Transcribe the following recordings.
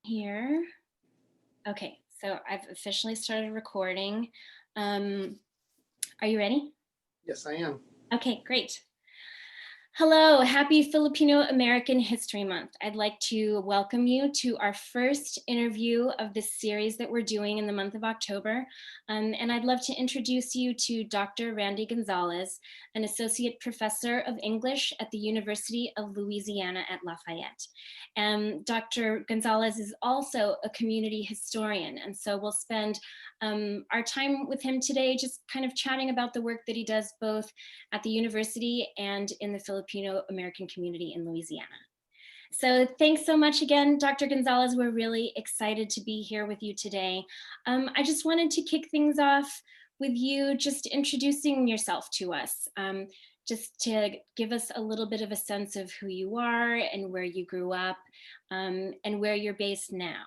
here. Okay, so I've officially started recording. Are you ready? Yes, I am. Okay, great. Hello, happy Filipino American History Month. I'd like to welcome you to our first interview of this series that we're doing in the month of October. And I'd love to introduce you to Dr. Randy Gonzalez, an associate professor of English at the University of Louisiana at Lafayette. Dr. Gonzalez is also a community historian, and so we'll spend our time with him today just kind of chatting about the work that he does both at the university and in the Filipino American community in Louisiana. So thanks so much again, Dr. Gonzalez. We're really excited to be here with you today. I just wanted to kick things off with you just introducing yourself to us, just to give us a little bit of a sense of who you are and where you grew up and where you're based now.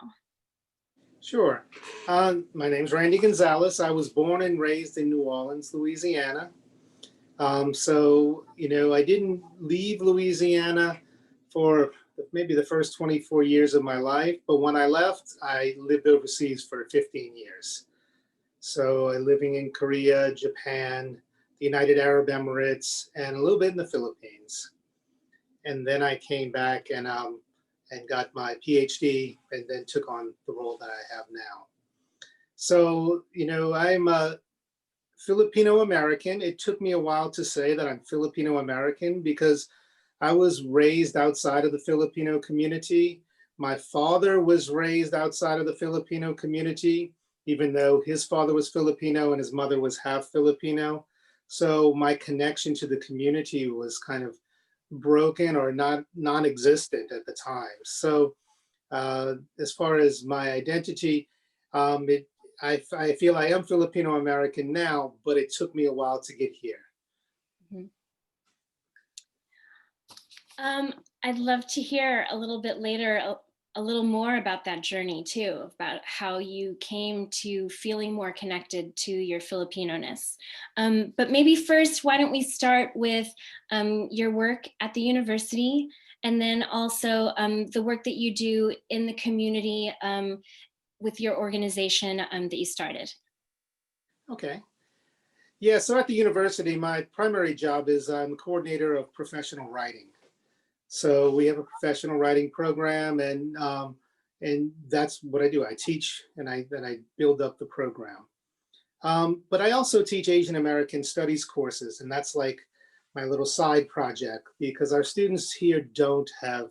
Sure. My name's Randy Gonzalez. I was born and raised in New Orleans, Louisiana. I didn't leave Louisiana for maybe the first 24 years of my life, but when I left, I lived overseas for 15 years. So I living in Korea, Japan, the United Arab Emirates, and a little bit in the Philippines. And then I came back and got my PhD and then took on the role that I have now. So, I'm a Filipino American. It took me a while to say that I'm Filipino American because I was raised outside of the Filipino community. My father was raised outside of the Filipino community, even though his father was Filipino and his mother was half Filipino. So my connection to the community was kind of broken or non-existent at the time. So as far as my identity, I feel I am Filipino American now, but it took me a while to get here. Mm-hmm. I'd love to hear a little bit later, a little more about that journey too, about how you came to feeling more connected to your Filipino-ness. But maybe first, why don't we start with your work at the university, and then also the work that you do in the community with your organization that you started. Okay. Yeah, so at the university, my primary job is I'm coordinator of professional writing. So we have a professional writing program, and that's what I do. I teach and I build up the program. But I also teach Asian American Studies courses, and that's like my little side project because our students here don't have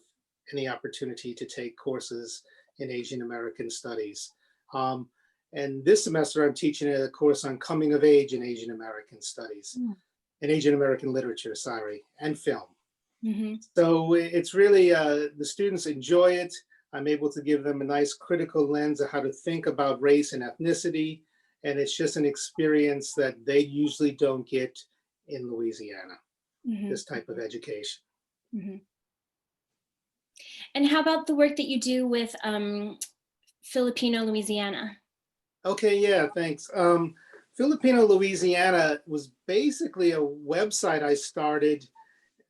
any opportunity to take courses in Asian American Studies. And this semester, I'm teaching a course on coming of age in Asian American Studies, in Asian American literature, and film. Mm-hmm. So it's really, the students enjoy it. I'm able to give them a nice critical lens of how to think about race and ethnicity. And it's just an experience that they usually don't get in Louisiana, this type of education. Mm-hmm. And how about the work that you do with Filipino Louisiana? Okay, yeah, thanks. Filipino Louisiana was basically a website I started.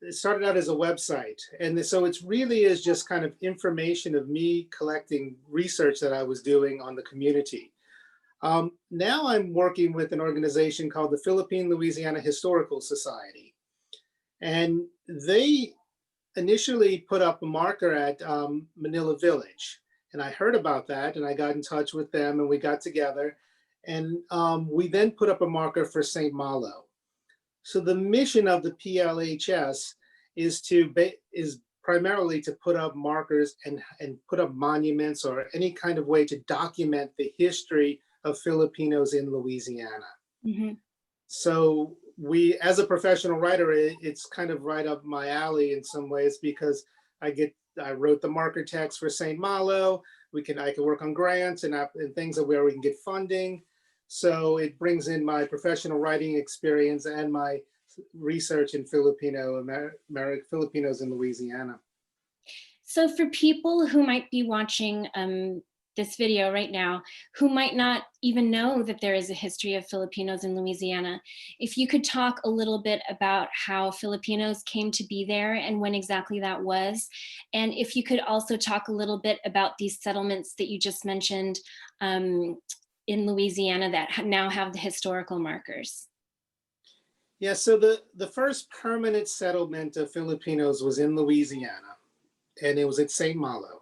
It started out as a website. And so it really is just kind of information of me collecting research that I was doing on the community. Now I'm working with an organization called the Philippine Louisiana Historical Society. And they initially put up a marker at Manila Village. And I heard about that and I got in touch with them and we got together. And we then put up a marker for St. Malo. So the mission of the PLHS is primarily to put up markers and put up monuments or any kind of way to document the history of Filipinos in Louisiana. Mm-hmm. So as a professional writer, it's kind of right up my alley in some ways because I wrote the marker text for St. Malo. I can work on grants and things where we can get funding. So it brings in my professional writing experience and my research in Filipinos in Louisiana. So for people who might be watching this video right now who might not even know that there is a history of Filipinos in Louisiana. If you could talk a little bit about how Filipinos came to be there and when exactly that was. And if you could also talk a little bit about these settlements that you just mentioned in Louisiana that now have the historical markers. Yeah, so the first permanent settlement of Filipinos was in Louisiana, and it was at St. Malo.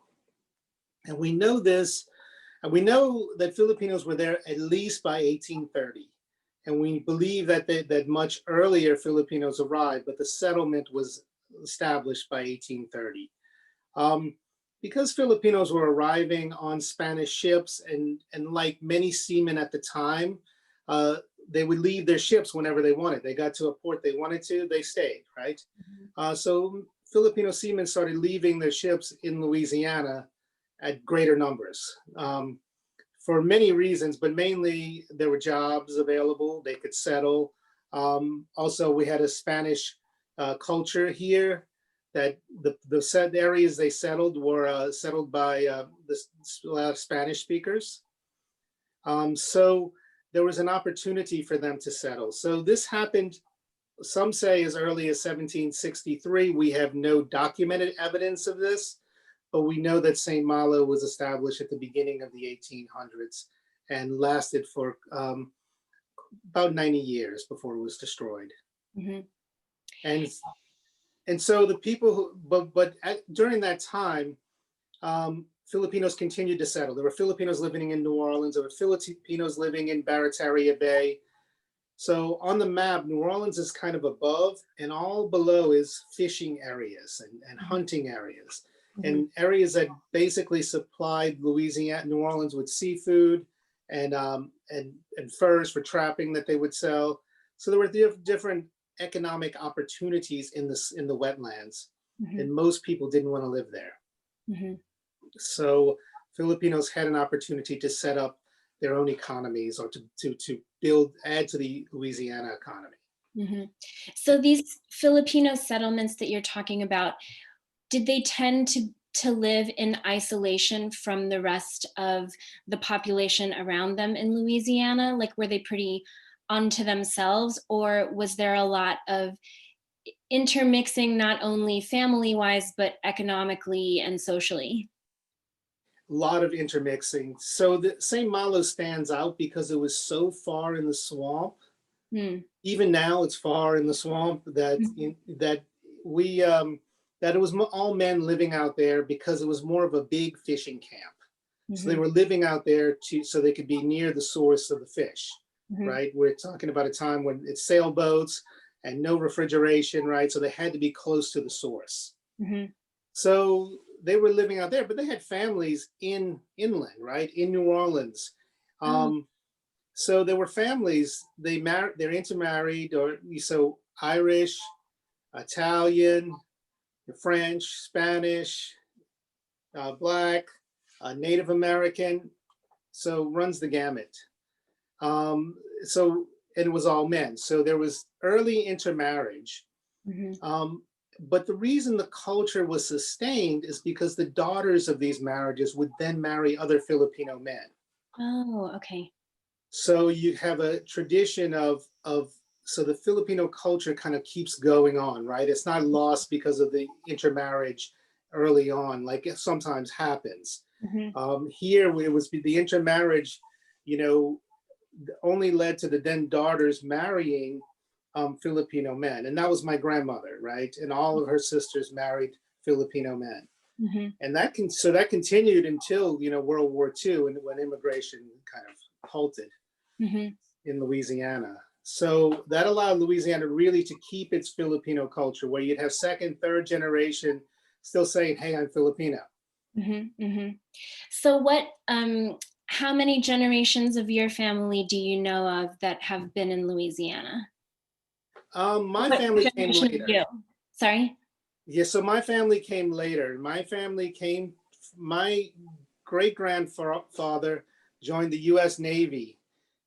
And we know this, and we know that Filipinos were there at least by 1830. And we believe that that much earlier Filipinos arrived, but the settlement was established by 1830. Because Filipinos were arriving on Spanish ships, and like many seamen at the time, they would leave their ships whenever they wanted. They got to a port they wanted to, they stayed, right? So Filipino seamen started leaving their ships in Louisiana at greater numbers for many reasons, but mainly there were jobs available, they could settle. Also, we had a Spanish culture here, that the areas they settled were settled by a lot of Spanish speakers. So there was an opportunity for them to settle. So this happened, some say as early as 1763. We have no documented evidence of this, but we know that St. Malo was established at the beginning of the 1800s and lasted for about 90 years before it was destroyed. Mm-hmm. And so the people who, during that time, Filipinos continued to settle. There were Filipinos living in New Orleans. There were Filipinos living in Barataria Bay. So on the map, New Orleans is kind of above, and all below is fishing areas and hunting areas, and areas that basically supplied Louisiana, New Orleans with seafood and furs for trapping that they would sell. So there were different economic opportunities in the wetlands, and most people didn't want to live there. So Filipinos had an opportunity to set up their own economies, or to add to the Louisiana economy. So these Filipino settlements that you're talking about, did they tend to live in isolation from the rest of the population around them in Louisiana? Like, were they pretty onto themselves, or was there a lot of intermixing, not only family-wise, but economically and socially? A lot of intermixing. So the St. Malo stands out because it was so far in the swamp. Even now, it's far in the swamp that that it was all men living out there, because it was more of a big fishing camp. So they were living out there so they could be near the source of the fish. Right? We're talking about a time when it's sailboats and no refrigeration, right? So they had to be close to the source. So they were living out there, but they had families inland, right? In New Orleans. So there were families, they're intermarried, or so Irish, Italian, French, Spanish, Black, Native American, so runs the gamut. So, and it was all men. So there was early intermarriage. But the reason the culture was sustained is because the daughters of these marriages would then marry other Filipino men. Oh, okay. So you have a tradition so the Filipino culture kind of keeps going on, right? It's not lost because of the intermarriage early on, like it sometimes happens. Here, it was the intermarriage, only led to the then daughters marrying Filipino men. And that was my grandmother, right? And all of her sisters married Filipino men. And that continued until, World War II, and when immigration kind of halted in Louisiana. So that allowed Louisiana really to keep its Filipino culture, where you'd have second, third generation still saying, hey, I'm Filipino. So how many generations of your family do you know of that have been in Louisiana? My family came later. Sorry? Yeah, so my family came later. My great-grandfather joined the U.S. Navy.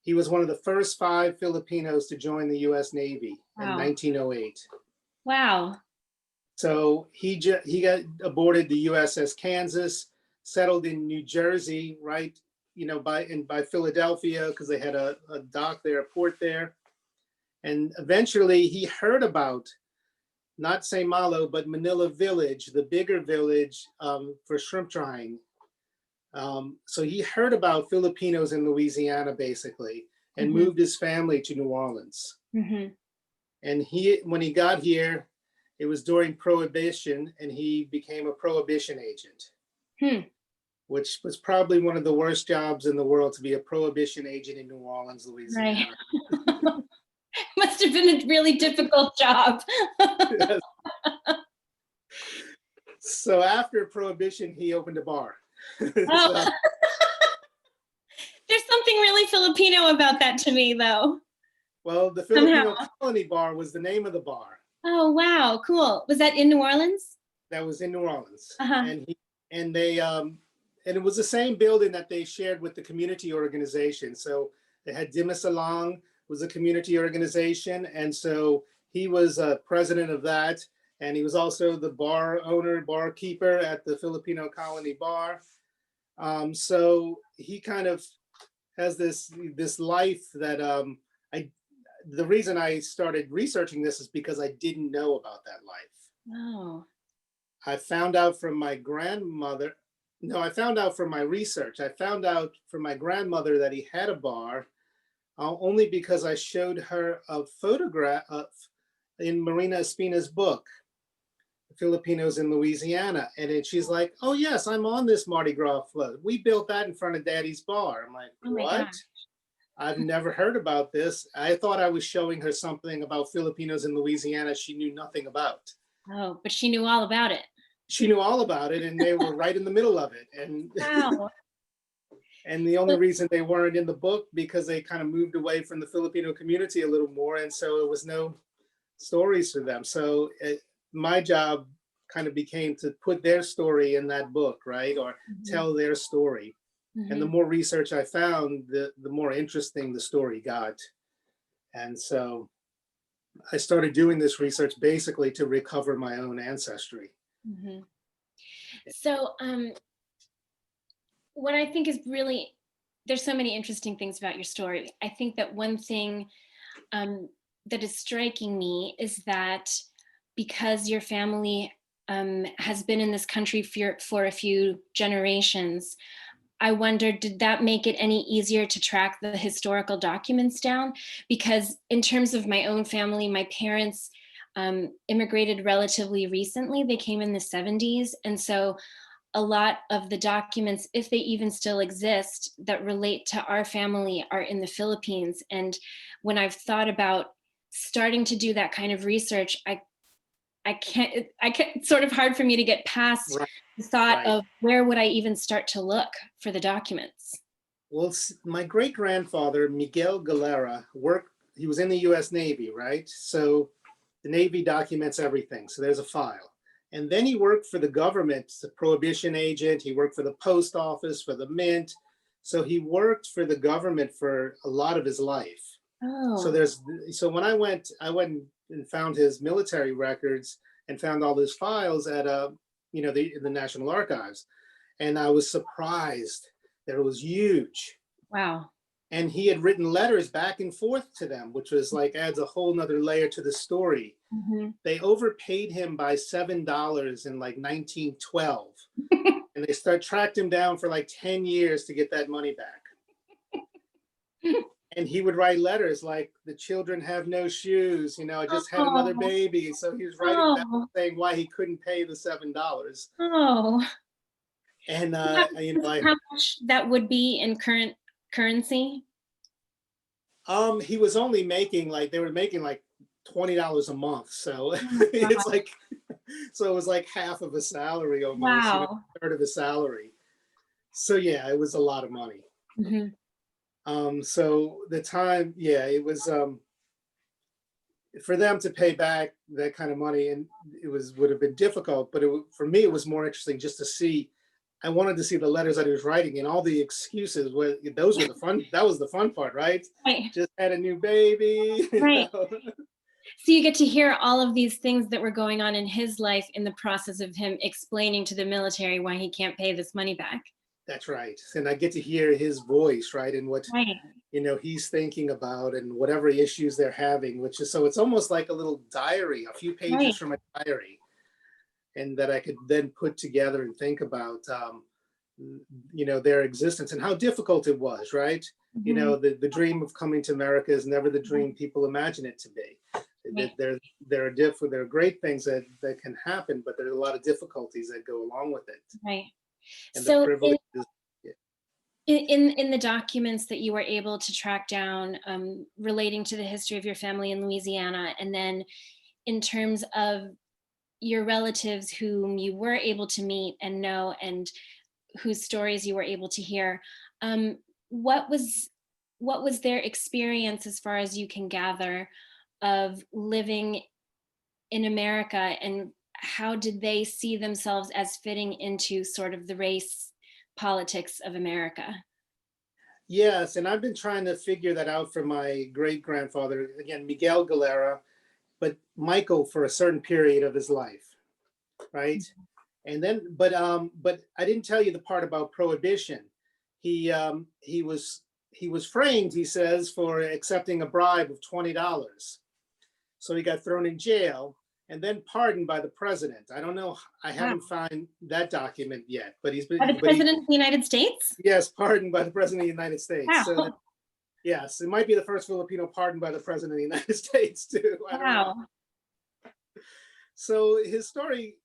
He was one of the first 5 Filipinos to join the U.S. Navy in 1908. Wow. So he got aboarded the USS Kansas. settled in New Jersey, right? By Philadelphia, because they had a dock there, a port there. And eventually he heard about not St. Malo, but Manila Village, the bigger village for shrimp drying. So he heard about Filipinos in Louisiana, basically, and moved his family to New Orleans. And when he got here, it was during Prohibition, and he became a Prohibition agent, which was probably one of the worst jobs in the world, to be a Prohibition agent in New Orleans, Louisiana. Right. Must have been a really difficult job. Yes. So after Prohibition, he opened a bar. Oh. There's something really Filipino about that to me, though. Well, the Filipino Colony Bar was the name of the bar. Oh, wow, cool. Was that in New Orleans? That was in New Orleans. And it was the same building that they shared with the community organization. So they had Dimisalang was a community organization, and so he was president of that, and he was also the barkeeper at the Filipino Colony Bar. So he kind of has this life that the reason I started researching this is because I didn't know about that life. Oh. I found out from my grandmother. No, I found out from my research. I found out from my grandmother that he had a bar, only because I showed her a photograph in Marina Espina's book, Filipinos in Louisiana. And then she's like, oh yes, I'm on this Mardi Gras float. We built that in front of Daddy's bar. I'm like, what? I've never heard about this. I thought I was showing her something about Filipinos in Louisiana she knew nothing about. Oh, but she knew all about it. She knew all about it, and they were right in the middle of it. And wow. And the only reason they weren't in the book because they kind of moved away from the Filipino community a little more, and so it was no stories for them. So my job kind of became to put their story in that book, right, or tell their story. And the more research I found, the more interesting the story got. And so I started doing this research basically to recover my own ancestry. So what I think is really, there's so many interesting things about your story. I think that one thing that is striking me is that because your family has been in this country for a few generations, I wondered, did that make it any easier to track the historical documents down? Because in terms of my own family, my parents immigrated relatively recently. They came in the 70s. And so a lot of the documents, if they even still exist, that relate to our family are in the Philippines. And when I've thought about starting to do that kind of research, it's sort of hard for me to get past the thought of where would I even start to look for the documents? Well, my great-grandfather, Miguel Galera, he was in the US Navy, right? So the Navy documents everything. So there's a file. And then he worked for the government, the prohibition agent. He worked for the post office, for the mint. So he worked for the government for a lot of his life. Oh. So when I went and found his military records and found all his files at the National Archives, and I was surprised that it was huge. Wow. And he had written letters back and forth to them, which was like adds a whole nother layer to the story. They overpaid him by $7 in like 1912, and they tracked him down for like 10 years to get that money back. And he would write letters like, the children have no shoes, I just had another baby. So he was writing back saying why he couldn't pay the $7. Oh. And how much that would be in current currency? He was only making they were making like $20 a month. So it's like, so it was like half of a salary almost, wow. A third of a salary. So yeah, it was a lot of money. So the time, it was for them to pay back that kind of money, and would have been difficult. But for me, it was more interesting just to see. I wanted to see the letters that he was writing and all the excuses. Those were the fun. That was the fun part, right? Right. Just had a new baby. Right. So you get to hear all of these things that were going on in his life in the process of him explaining to the military why he can't pay this money back. That's right. And I get to hear his voice, right? And what, Right, he's thinking about and whatever issues they're having, which is, so it's almost like a little diary, a few pages right, from a diary, and that I could then put together and think about, their existence and how difficult it was, right? mhm, The dream of coming to America is never the right, dream people imagine it to be. right, There are great things that can happen, but there are a lot of difficulties that go along with it, right. and the So privileges. in the documents that you were able to track down, relating to the history of your family in Louisiana, and then in terms of your relatives whom you were able to meet and know, and whose stories you were able to hear, um, what was what was their experience, as far as you can gather, of living in America, and how did they see themselves as fitting into sort of the race politics of America? Yes, and I've been trying to figure that out for my great grandfather, again, Miguel Galera, but Michael for a certain period of his life, right? And then, but I didn't tell you the part about prohibition. He was framed, he says, for accepting a bribe of $20. So he got thrown in jail and then pardoned by the president. I don't know. I Wow. haven't found that document yet, but By the President of the United States? yes, pardoned by the president of the United States. So Wow. yes, it might be the first Filipino pardoned by the president of the United States too. I don't know. Wow. So his story,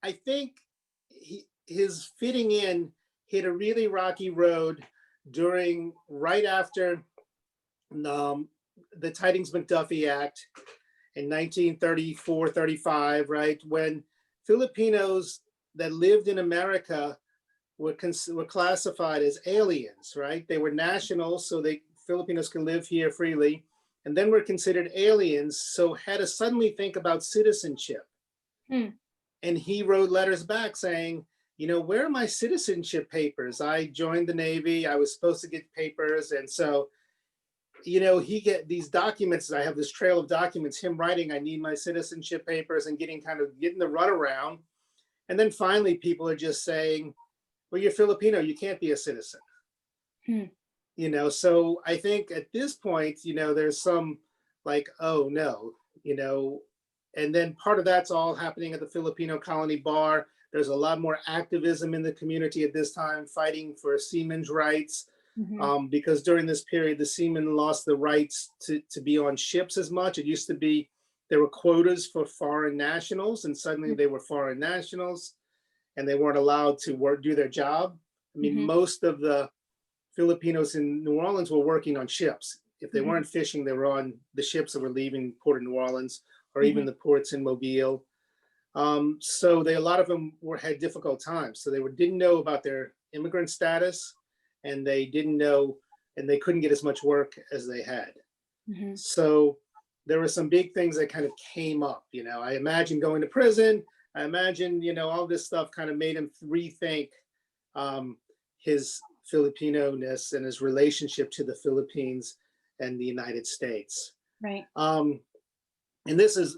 I think, his fitting in hit a really rocky road during right after um, the Tidings-McDuffie Act in 1934-35, right, when Filipinos that lived in America were classified as aliens, right? They were nationals, so Filipinos can live here freely, and then were considered aliens, so had to suddenly think about citizenship. Hmm. And he wrote letters back saying, where are my citizenship papers? I joined the Navy, I was supposed to get papers, and so he get these documents. I have this trail of documents, him writing, I need my citizenship papers, and getting the runaround. And then finally, people are just saying, well, you're Filipino, you can't be a citizen. Hmm. So I think at this point, there's some like, oh no, and then part of that's all happening at the Filipino Colony Bar. There's a lot more activism in the community at this time, fighting for seamen's rights. Mhm. Because during this period, the seamen lost the rights to be on ships as much. It used to be there were quotas for foreign nationals, and suddenly they were foreign nationals, and they weren't allowed to do their job. I mean, Mhm. most of the Filipinos in New Orleans were working on ships. If they Mhm. weren't fishing, they were on the ships that were leaving Port of New Orleans, or even Mhm. the ports in Mobile. So a lot of them had difficult times. So they didn't know about their immigrant status, and they didn't know, and they couldn't get as much work as they had. Mhm. So there were some big things that kind of came up. I imagine going to prison. I imagine, all this stuff kind of made him rethink um, his Filipino-ness and his relationship to the Philippines and the United States. Right. And this is,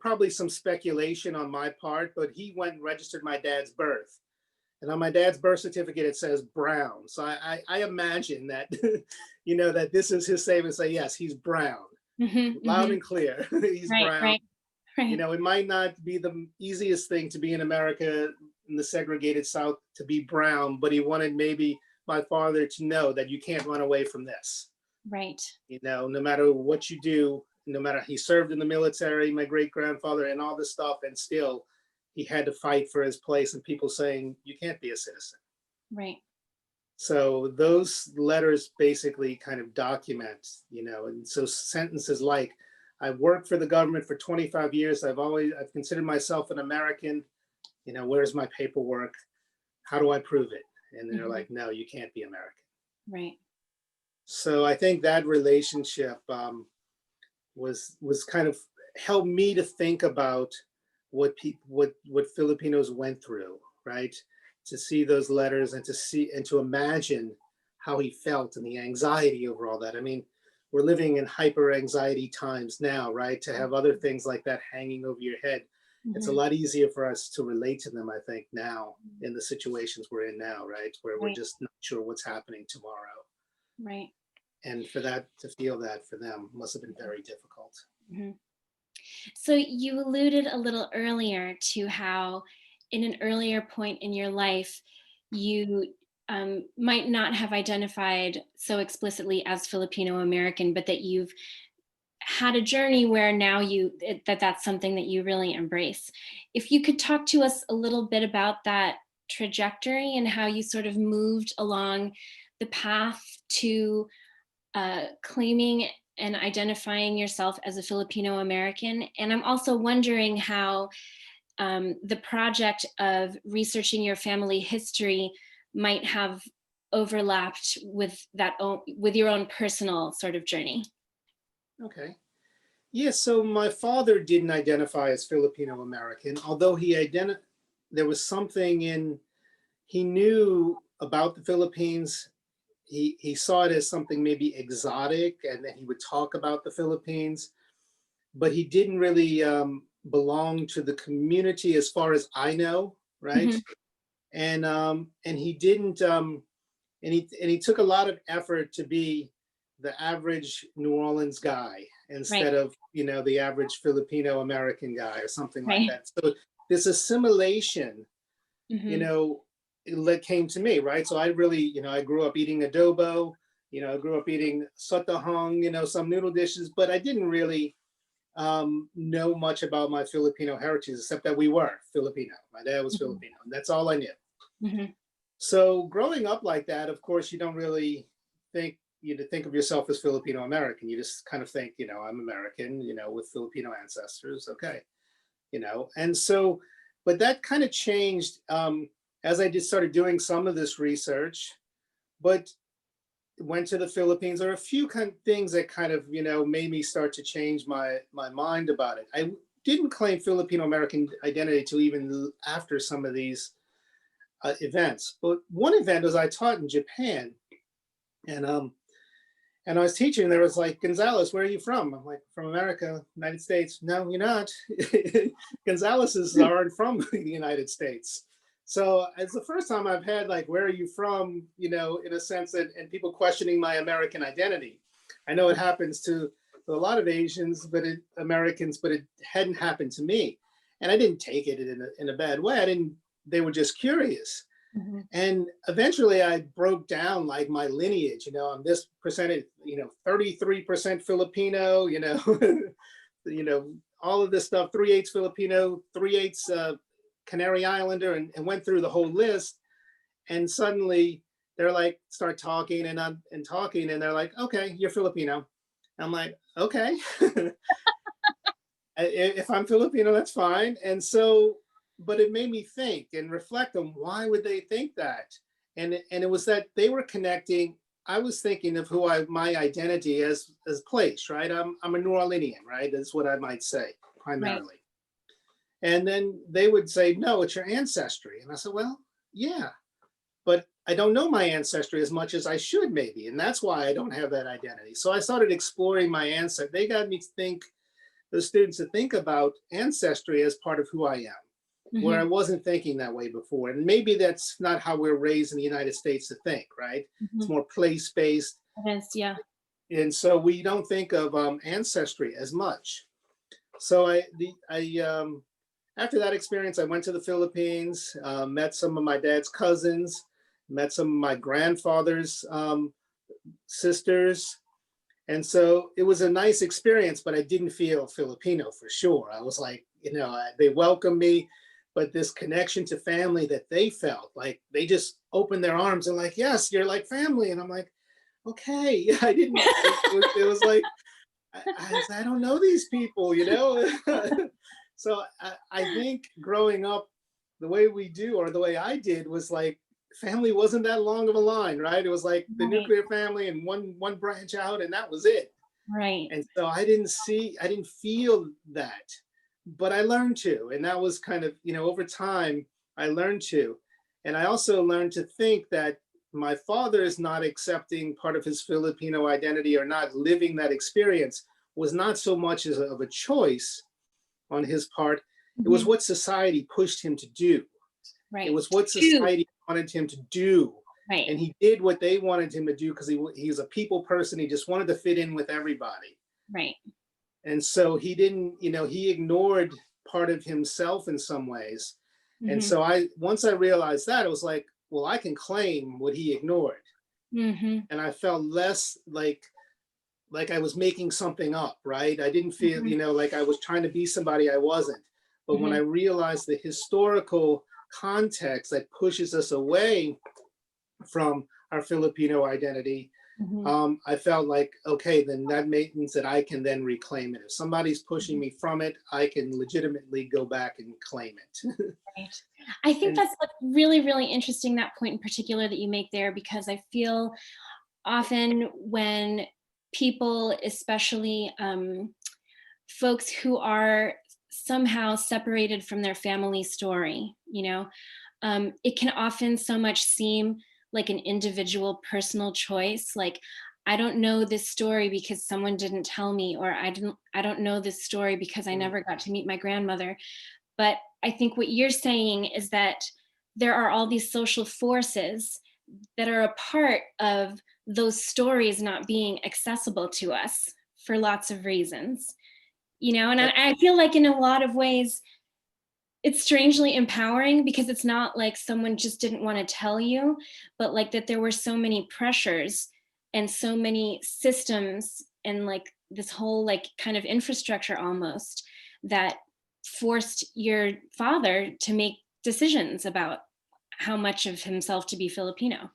probably some speculation on my part, but he went and registered my dad's birth. And on my dad's birth certificate, it says Brown. So I imagine that, that this is his statement, say, yes, he's Brown, Mhm. loud Mhm. and clear. He's Right, Brown. right, right. It might not be the easiest thing to be in America in the segregated South to be Brown, but he wanted maybe my father to know that you can't run away from this. Right. No matter what you do, no matter, he served in the military, my great grandfather, and all this stuff, and still he had to fight for his place, and people saying you can't be a citizen. Right. So those letters basically kind of document, and so sentences like, I've worked for the government for 25 years. I've considered myself an American. Where's my paperwork? How do I prove it? And they're Mhm. like, no, you can't be American. Right. So I think that relationship was kind of helped me to think about what Filipinos went through, right? To see those letters and to imagine how he felt and the anxiety over all that. I mean, we're living in hyper anxiety times now, right? To have other things like that hanging over your head, it's a Mhm. lot easier for us to relate to them, I think, now in the situations we're in now, right? Where we're Right, just not sure what's happening tomorrow. right. And for that, to feel that for them must have been very difficult. Mhm. So you alluded a little earlier to how, in an earlier point in your life, you might not have identified so explicitly as Filipino American, but that you've had a journey where now that's something that you really embrace. If you could talk to us a little bit about that trajectory and how you sort of moved along the path to claiming and identifying yourself as a Filipino American. And I'm also wondering how the project of researching your family history might have overlapped with with your own personal sort of journey. Okay. Yeah, so my father didn't identify as Filipino American, although there was something in, he knew about the Philippines. He saw it as something maybe exotic, and then he would talk about the Philippines, but he didn't really belong to the community as far as I know, right? Mhm. And he didn't and he took a lot of effort to be the average New Orleans guy Right, instead of, the average Filipino American guy or something like right. that. So this assimilation, you Mhm. know, it came to me, right? So I really, I grew up eating adobo, I grew up eating sotahong, some noodle dishes, but I didn't really know much about my Filipino heritage, except that we were Filipino. My dad was Mhm. Filipino, and that's all I knew. Mhm. So growing up like that, of course, you don't really think of yourself as Filipino American. You just kind of think, I'm American, with Filipino ancestors. Okay, and so, but that kind of changed as I just started doing some of this research. But went to the Philippines. There are a few kind of things that kind of made me start to change my mind about it. I didn't claim Filipino American identity to even after some of these events. But one event was I taught in Japan, and I was teaching. And there was like, Gonzalez, where are you from? I'm like, from America, United States. No, you're not. Gonzalez's aren't from the United States. So it's the first time I've had like, where are you from? In a sense that, and people questioning my American identity. I know it happens to a lot of Asians, Americans, but it hadn't happened to me, and I didn't take it in a bad way. I didn't. They were just curious. Mhm. And eventually I broke down like my lineage, I'm this percentage, 33% Filipino, all of this stuff, 3/8 Filipino, 3/8 Canary Islander, and went through the whole list. And suddenly they're like, start talking and talking, and they're like, okay, you're Filipino. I'm like, okay. If I'm Filipino, that's fine. And so, but it made me think and reflect on why would they think that? And it was that they were connecting. I was thinking of my identity as place, right? I'm a New Orleanian, right? That's what I might say Right. primarily. And then they would say, no, it's your ancestry. And I said, well, yeah, but I don't know my ancestry as much as I should, maybe. And that's why I don't have that identity. So I started exploring my ancestry. They got me to think, the students to think about ancestry as part of who I am, where I Mhm. wasn't thinking that way before. And maybe that's not how we're raised in the United States to think, right? It's Mhm. more place based. It is, yeah. And so we don't think of ancestry as much. So after that experience, I went to the Philippines, met some of my dad's cousins, met some of my grandfather's sisters, and so it was a nice experience, but I didn't feel Filipino for sure. I was like, they welcomed me, but this connection to family that they felt, like they just opened their arms and like, yes, you're like family. And I'm like, okay, I didn't, it was like, I don't know these people. So I think growing up the way we do, or the way I did, was like, family wasn't that long of a line, right? It was like the Right, nuclear family and one branch out, and that was it. right. And so I didn't feel that, but I learned to. And that was kind of, over time, I learned to. And I also learned to think that my father is not accepting part of his Filipino identity or not living that experience was not so much as of a choice on his part. It was Mhm. what society pushed him to do. It Right. was what Two. society wanted him to do. Right. And he did what they wanted him to do because he was a people person. He just wanted to fit in with everybody. Right. And so he didn't, he ignored part of himself in some ways. And Mhm. so once I realized that, it was like, well, I can claim what he ignored. Mhm. And I felt less like I was making something up, right? I didn't feel, Mhm. like I was trying to be somebody I wasn't. But when I Mhm. realized the historical context that pushes us away from our Filipino identity, Mhm. I felt like, okay, then that means that I can then reclaim it. If somebody's pushing Mhm. me from it, I can legitimately go back and claim it. Right. I think And that's like really, really interesting, that point in particular that you make there, because I feel often when people, especially folks who are somehow separated from their family story, it can often so much seem like an individual personal choice. Like, I don't know this story because someone didn't tell me, or I don't know this story because I mm, never got to meet my grandmother. But I think what you're saying is that there are all these social forces that are a part of those stories not being accessible to us for lots of reasons. And that, I feel like in a lot of ways, it's strangely empowering, because it's not like someone just didn't want to tell you, but like that there were so many pressures and so many systems and like this whole like kind of infrastructure almost that forced your father to make decisions about how much of himself to be Filipino.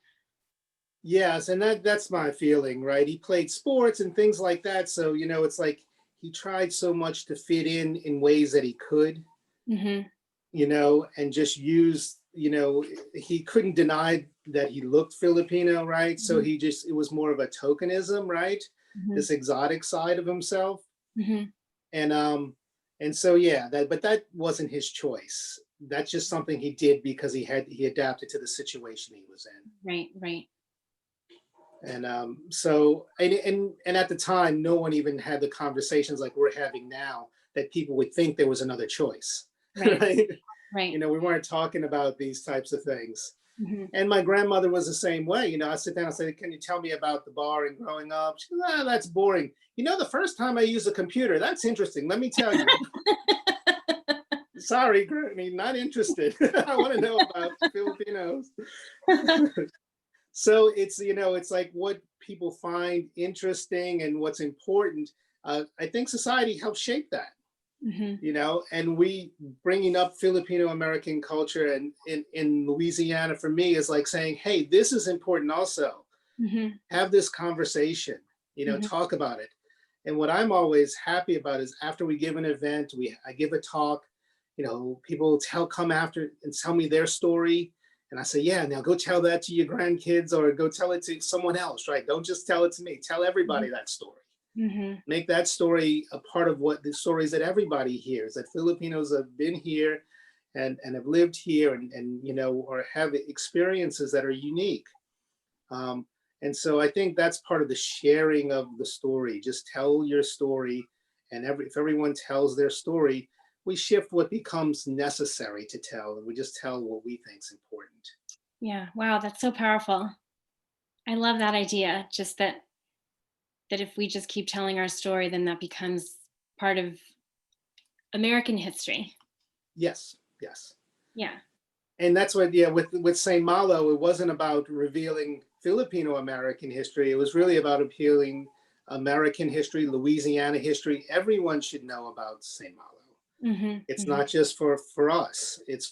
yes, and that's my feeling, right? He played sports and things like that. So, it's like he tried so much to fit in ways that he could, Hmm. and just used, he couldn't deny that he looked Filipino, right? So Hmm. it was more of a tokenism, right? Hmm. This exotic side of himself. Hmm. And so yeah, but that wasn't his choice. That's just something he did because he adapted to the situation he was in. Right, right, And at the time, no one even had the conversations like we're having now, that people would think there was another choice. right, Right? right. We weren't talking about these types of things. Hmm. And my grandmother was the same way. I sit down and say, "Can you tell me about the bar and growing up?" She goes, "Ah, that's boring. The first time I used a computer, that's interesting. Let me tell you." Sorry, not interested. I want to know about Filipinos. So it's like what people find interesting and what's important. I think society helps shape that. Hmm. And we bringing up Filipino American culture and in Louisiana for me is like saying, hey, this is important also. Hmm. Have this conversation, Hmm. talk about it. And what I'm always happy about is after we give an event, I give a talk, people come after and tell me their story. And I say, yeah, now go tell that to your grandkids or go tell it to someone else, right? Don't just tell it to me. Tell everybody that story. Hmm. Make that story a part of what the stories that everybody hears, that Filipinos have been here and have lived here and or have experiences that are unique. Um, and so I think that's part of the sharing of the story. Just tell your story, and if everyone tells their story, we shift what becomes necessary to tell, and we just tell what we think is important. Yeah. Wow, that's so powerful. I love that idea. Just that if we just keep telling our story, then that becomes part of American history. Yes, yes. Yeah. And that's what, yeah, with Saint Malo, it wasn't about revealing Filipino American history. It was really about appealing American history, Louisiana history. Everyone should know about Saint Malo. Hmm. It's Hmm. not just for us. It's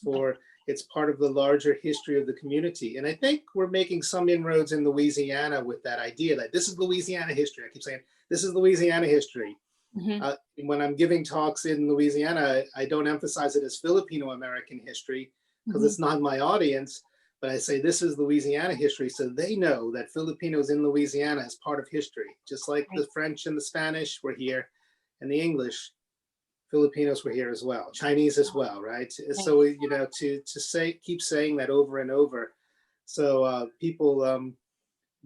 part of the larger history of the community. And I think we're making some inroads in Louisiana with that idea that this is Louisiana history. I keep saying this is Louisiana history. Hmm. When I'm giving talks in Louisiana, I don't emphasize it as Filipino American history because Hmm. it's not my audience, but I say this is Louisiana history so they know that Filipinos in Louisiana is part of history, just like Right. the French and the Spanish were here and the English. Filipinos were here as well, Chinese as well, right? Right. So to keep saying that over and over, So people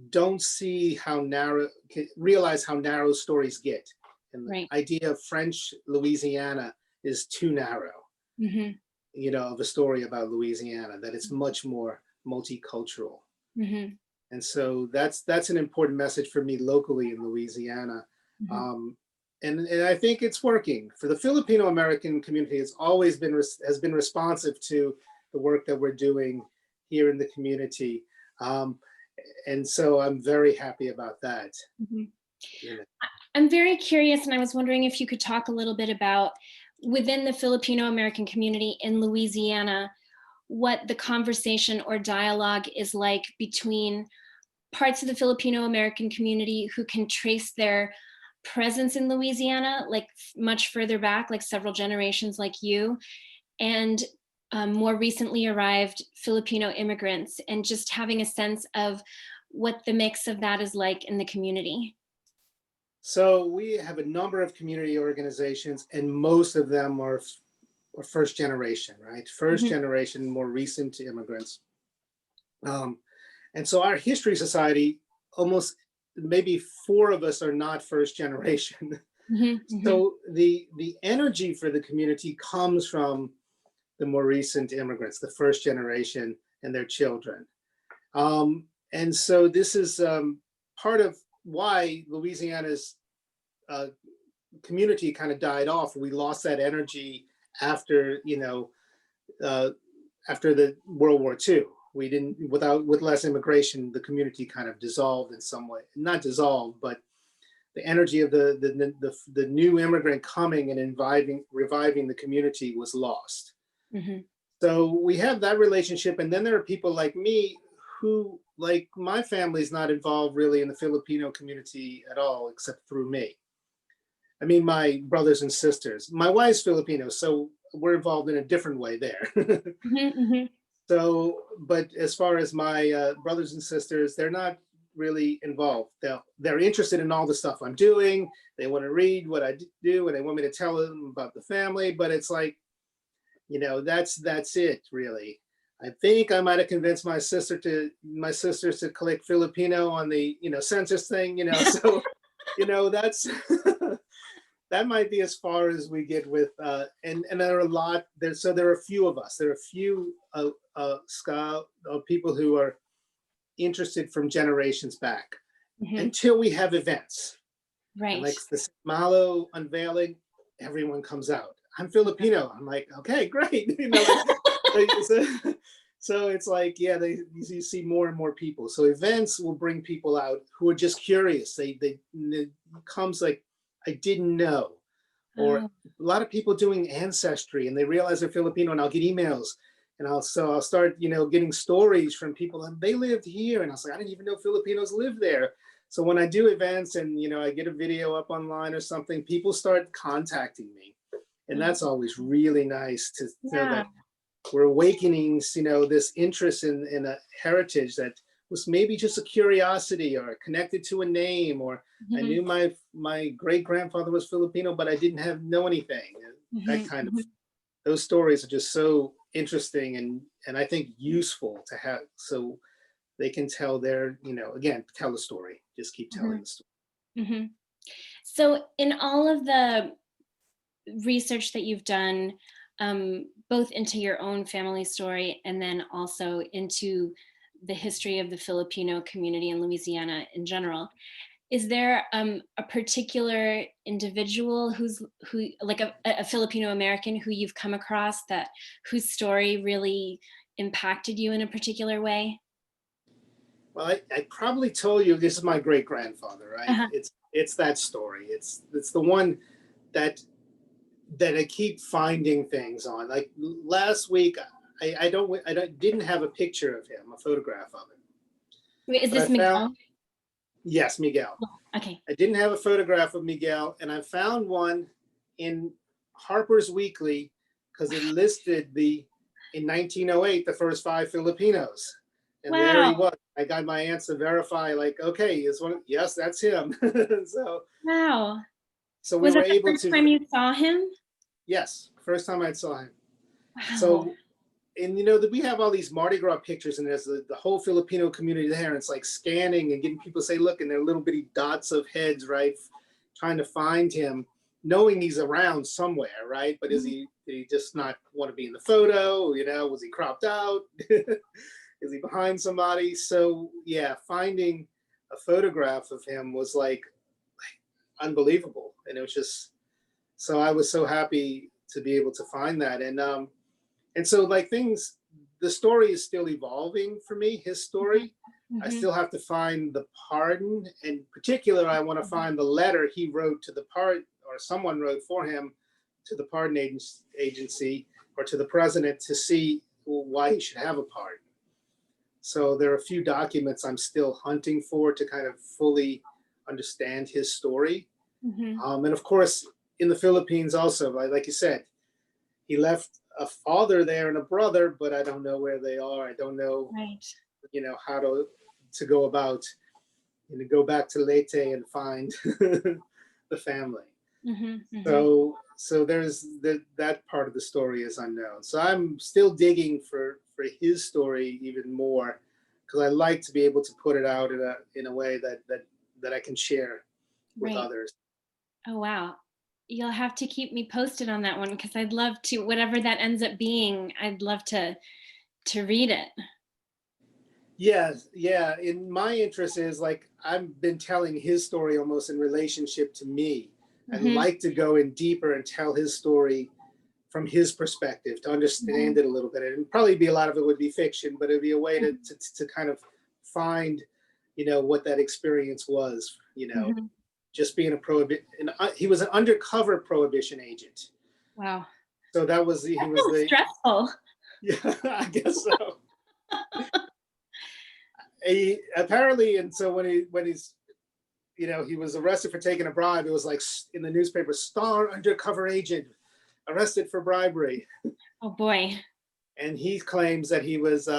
don't see how narrow, realize how narrow stories get. And the Right. idea of French Louisiana is too narrow, Mm-hmm. of a story about Louisiana, that it's much more multicultural. Mm-hmm. And so that's an important message for me locally in Louisiana. Mm-hmm. Um, and I think it's working. For the Filipino American community, it's always been has been responsive to the work that we're doing here in the community. Um, and so I'm very happy about that. Mm-hmm. You know. I'm very curious, and I was wondering if you could talk a little bit about within the Filipino American community in Louisiana, what the conversation or dialogue is like between parts of the Filipino American community who can trace their presence in Louisiana, like much further back, like several generations like you, and more recently arrived Filipino immigrants, and just having a sense of what the mix of that is like in the community. So we have a number of community organizations, and most of them are first generation, right? First Mm-hmm. generation, more recent immigrants. Um, and so our history society, almost maybe four of us are not first generation. Mm-hmm. Mm-hmm. So the energy for the community comes from the more recent immigrants, the first generation and their children. And so this is part of why Louisiana's community kind of died off. We lost that energy after, after the World War II. We didn't, with less immigration, the community kind of dissolved in some way. Not dissolved, but the energy of the new immigrant coming and reviving the community was lost. Mm-hmm. So we have that relationship, and then there are people like me who, like, my family's not involved really in the Filipino community at all, except through me. I mean, my brothers and sisters. My wife's Filipino, so we're involved in a different way there. Mm-hmm. Mm-hmm. So, but as far as my brothers and sisters, they're not really involved. They're interested in all the stuff I'm doing. They want to read what I do, and they want me to tell them about the family. But it's like, that's it really. I think I might have convinced my sisters to click Filipino on the census thing. So that's that might be as far as we get with and there are a lot there. So there are a few of us. There are a few people who are interested from generations back, Mm-hmm. until we have events. Right. And like the Malo unveiling, everyone comes out. I'm Filipino. I'm like, okay, great. So it's like, yeah, you see more and more people. So events will bring people out who are just curious. It comes like, I didn't know. Or Oh. a lot of people doing ancestry and they realize they're Filipino, and I'll get emails, and I'll start, getting stories from people, and they lived here. And I was like, I didn't even know Filipinos lived there. So when I do events and, I get a video up online or something, people start contacting me. And that's always really nice to know that we're awakening, this interest in a heritage that was maybe just a curiosity or connected to a name, or I knew my great grandfather was Filipino, but I didn't know anything. That kind of, those stories are just so interesting and I think useful to have, so they can tell their, again, tell the story. Just keep telling the story. Mm-hmm. So in all of the research that you've done, both into your own family story and then also into the history of the Filipino community in Louisiana in general, is there a particular individual who like a Filipino American who you've come across whose story really impacted you in a particular way? Well, I probably told you this is my great grandfather, right? Uh-huh. It's that story. It's the one that I keep finding things on. Like last week, I didn't have a picture of him, a photograph of him. Wait, is But this I found, Miguel? yes, Miguel. Oh, okay. I didn't have a photograph of Miguel, and I found one in Harper's Weekly because it listed in 1908 the first 5 Filipinos, and there he Wow. was. I got my aunts to verify, like, okay, yes, that's him. Wow. So we Was were that the able first to. time you saw him? Yes, first time I saw him. Wow. So and you know that we have all these Mardi Gras pictures, and there's the whole Filipino community there, and it's like scanning and getting people to say, look, and they're little bitty dots of heads, right, trying to find him, knowing he's around somewhere, right? But did he just not want to be in the photo? You know, was he cropped out? Is he behind somebody? So yeah, finding a photograph of him was like unbelievable, and it was just, so I was so happy to be able to find that. And so like things, the story is still evolving for me, his story. I still have to find the pardon. In particular, I want to find the letter he wrote to the or someone wrote for him to the pardon agency or to the president to see why he should have a pardon. So there are a few documents I'm still hunting for to kind of fully understand his story. And of course, in the Philippines also, like you said, he left a father there and a brother, but I don't know where they are. I don't know, you know, how to go about, you know, go back to Leyte and find the family. So there's that part of the story is unknown. So I'm still digging for his story even more, because I like to be able to put it out in a way that I can share with others. Oh, wow. You'll have to keep me posted on that one, because I'd love to, whatever that ends up being, I'd love to read it. Yes, yeah. In my interest is like I've been telling his story almost in relationship to me. I'd like to go in deeper and tell his story from his perspective to understand it a little bit. And probably be a lot of it would be fiction, but it'd be a way to kind of find, you know, what that experience was, you know, just being he was an undercover prohibition agent. Wow. So that was, he was stressful. Yeah, I guess so. He apparently, and so when he's, you know, he was arrested for taking a bribe, it was like in the newspaper, star undercover agent arrested for bribery. Oh boy. And he claims that he was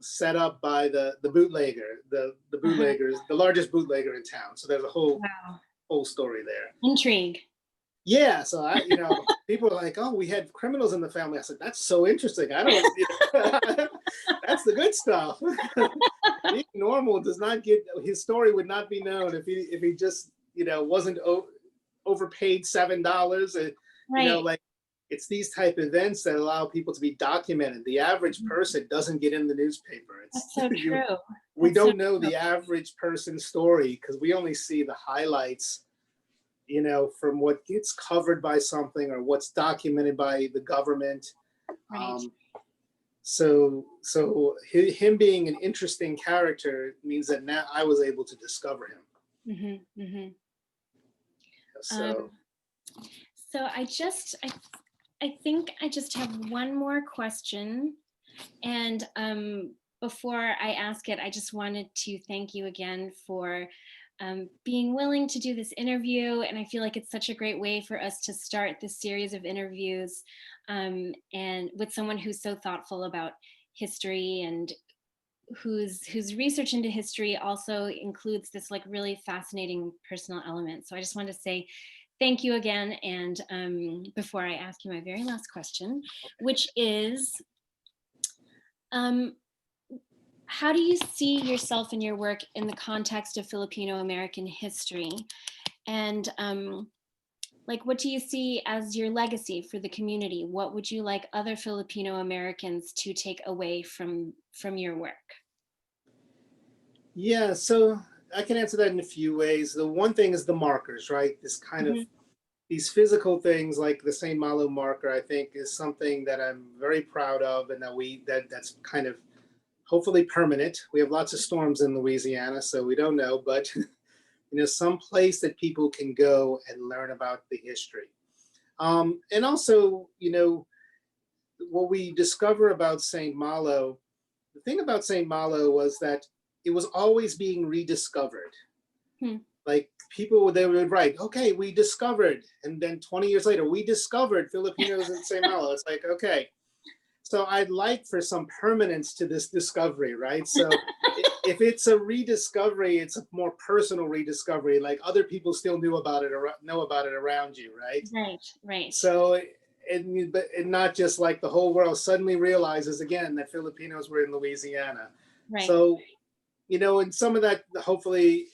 set up by the bootlegger, the bootleggers, the largest bootlegger in town. So there's a whole story there. Intrigue. Yeah, so you know, people are like, "Oh, we had criminals in the family." I said, "That's so interesting. I don't, you know, that's the good stuff." Being normal does not get, his story would not be known if he just, you know, wasn't overpaid $7. You know, like, it's these type of events that allow people to be documented. The average person doesn't get in the newspaper. That's so true. We don't know the average person's story because we only see the highlights, you know, from what gets covered by something or what's documented by the government. So him being an interesting character means that now I was able to discover him. So I think I just have one more question. And before I ask it, I just wanted to thank you again for being willing to do this interview. And I feel like it's such a great way for us to start this series of interviews, and with someone who's so thoughtful about history and whose research into history also includes this like really fascinating personal element. So I just wanted to say thank you again. And before I ask you my very last question, which is, how do you see yourself and your work in the context of Filipino American history? And like, what do you see as your legacy for the community? What would you like other Filipino Americans to take away from your work? Yeah, so I can answer that in a few ways. The one thing is the markers, right? This kind of, these physical things like the St. Malo marker, I think is something that I'm very proud of, and that's kind of hopefully permanent. We have lots of storms in Louisiana, so we don't know, but you know, some place that people can go and learn about the history. And also, you know, what we discover about St. Malo, the thing about St. Malo was that it was always being rediscovered. Like people, they would write, okay, we discovered, and then 20 years later, we discovered Filipinos in St. Malo. It's like, okay. So I'd like for some permanence to this discovery, right? So if it's a rediscovery, it's a more personal rediscovery, like other people still knew about it or know about it around you, right? Right. So, and not just like the whole world suddenly realizes again that Filipinos were in Louisiana. Right. So, and some of that, hopefully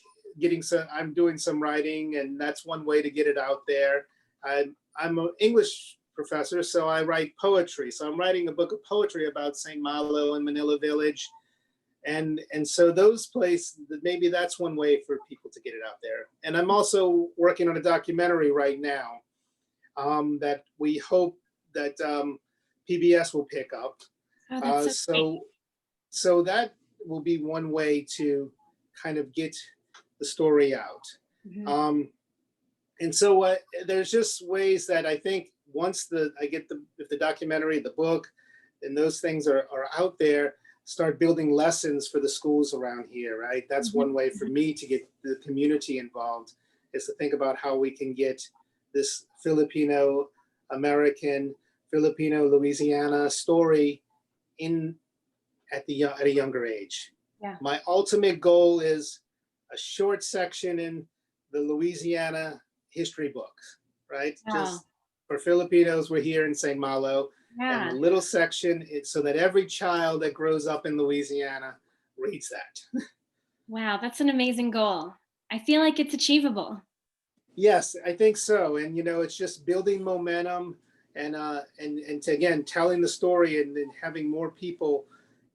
I'm doing some writing, and that's one way to get it out there. I'm an English professor, so I write poetry. So I'm writing a book of poetry about St. Malo and Manila Village. And so those places, maybe that's one way for people to get it out there. And I'm also working on a documentary right now that we hope that PBS will pick up. Oh, that's so great. So that will be one way to kind of get the story out. Mm-hmm. And so there's just ways that I think once if the documentary, the book, and those things are out there, start building lessons for the schools around here, right? That's Mm-hmm. one way for me to get the community involved, is to think about how we can get this Filipino American, Filipino Louisiana story in at a younger age. Yeah. My ultimate goal is a short section in the Louisiana history books, right? Wow. Just for Filipinos, we're here in St. Malo, and Yeah. a little section so that every child that grows up in Louisiana reads that. Wow, that's an amazing goal. I feel like it's achievable. Yes, I think so. And it's just building momentum and to, again, telling the story and then having more people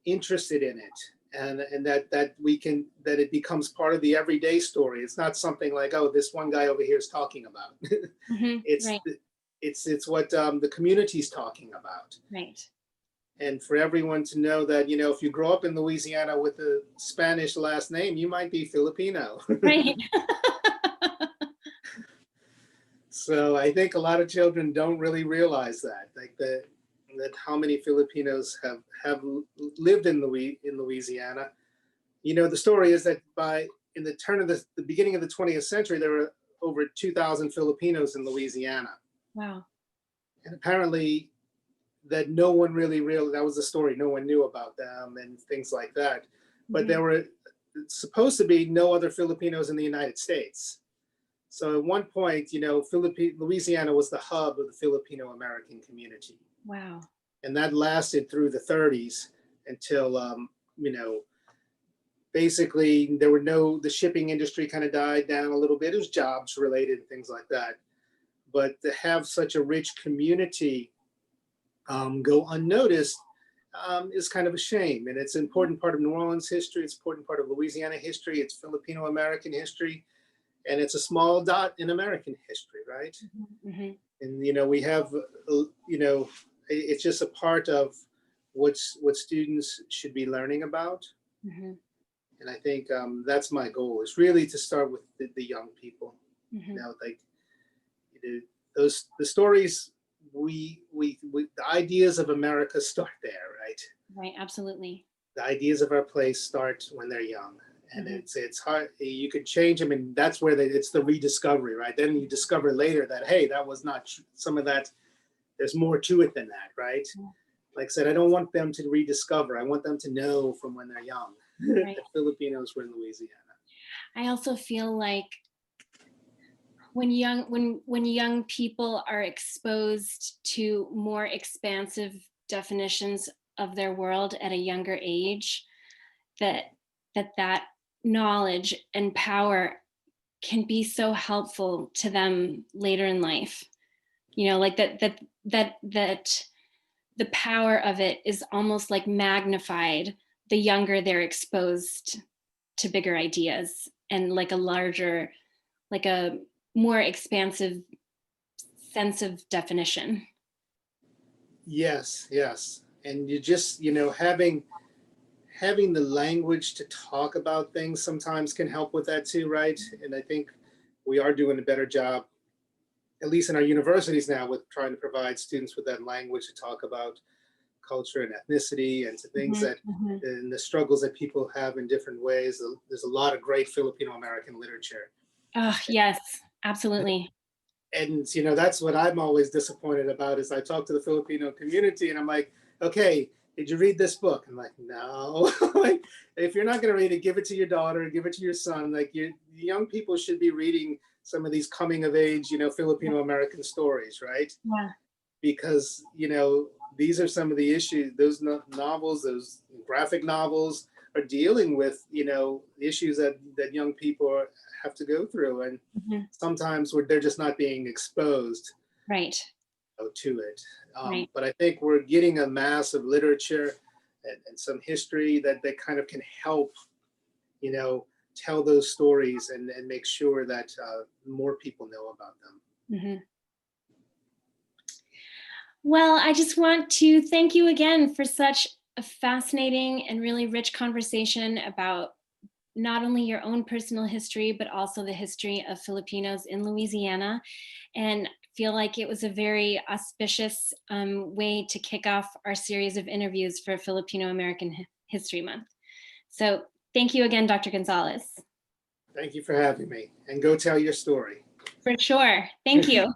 interested in it, and that it becomes part of the everyday story. It's not something like, oh, this one guy over here is talking about. Mm-hmm. it's Right. it's what the community's talking about. Right. And for everyone to know that, if you grow up in Louisiana with a Spanish last name, you might be Filipino. Right. So I think a lot of children don't really realize that, like that how many Filipinos have lived in Louisiana. The story is that in the turn of the beginning of the 20th century, there were over 2,000 Filipinos in Louisiana. Wow. And apparently that no one really that was the story. No one knew about them and things like that. But there were supposed to be no other Filipinos in the United States. So at one point, Louisiana was the hub of the Filipino American community. Wow. And that lasted through the 30s until, basically the shipping industry kind of died down a little bit. It was jobs related and things like that. But to have such a rich community go unnoticed is kind of a shame. And it's an important part of New Orleans history. It's an important part of Louisiana history. It's Filipino American history. And it's a small dot in American history, right? Mm-hmm. And we have, it's just a part of what students should be learning about. Mm-hmm. And I think that's my goal, is really to start with the young people. Mm-hmm. The stories, the ideas of America start there, right? Right. Absolutely. The ideas of our place start when they're young. And it's hard. You could change them, and that's where it's the rediscovery, right? Then you discover later that, hey, that was not some of that. There's more to it than that, right? Yeah. Like I said, I don't want them to rediscover. I want them to know from when they're young right. that Filipinos were in Louisiana. I also feel like when young people are exposed to more expansive definitions of their world at a younger age, that knowledge and power can be so helpful to them later in life. Like that the power of it is almost like magnified the younger they're exposed to bigger ideas and like a more expansive sense of definition. Yes. And you just, having the language to talk about things sometimes can help with that too, right? And I think we are doing a better job, at least in our universities now, with trying to provide students with that language to talk about culture and ethnicity and to things that and the struggles that people have in different ways. There's a lot of great Filipino American literature. Oh, yes, absolutely. And that's what I'm always disappointed about, is I talk to the Filipino community and I'm like, okay, did you read this book? I'm like, no. Like, if you're not going to read it, give it to your daughter, give it to your son. Like, young people should be reading some of these coming of age, Filipino American stories, right? Yeah. because, these are some of the issues, those novels, those graphic novels are dealing with, issues that young people have to go through. And sometimes they're just not being exposed Right. to it. Right. But I think we're getting a mass of literature and some history that kind of can help, tell those stories and make sure that more people know about them. Well, I just want to thank you again for such a fascinating and really rich conversation about not only your own personal history, but also the history of Filipinos in Louisiana. And feel like it was a very auspicious way to kick off our series of interviews for Filipino American History Month. So thank you again, Dr. Gonzalez. Thank you for having me, and go tell your story. For sure. Thank you.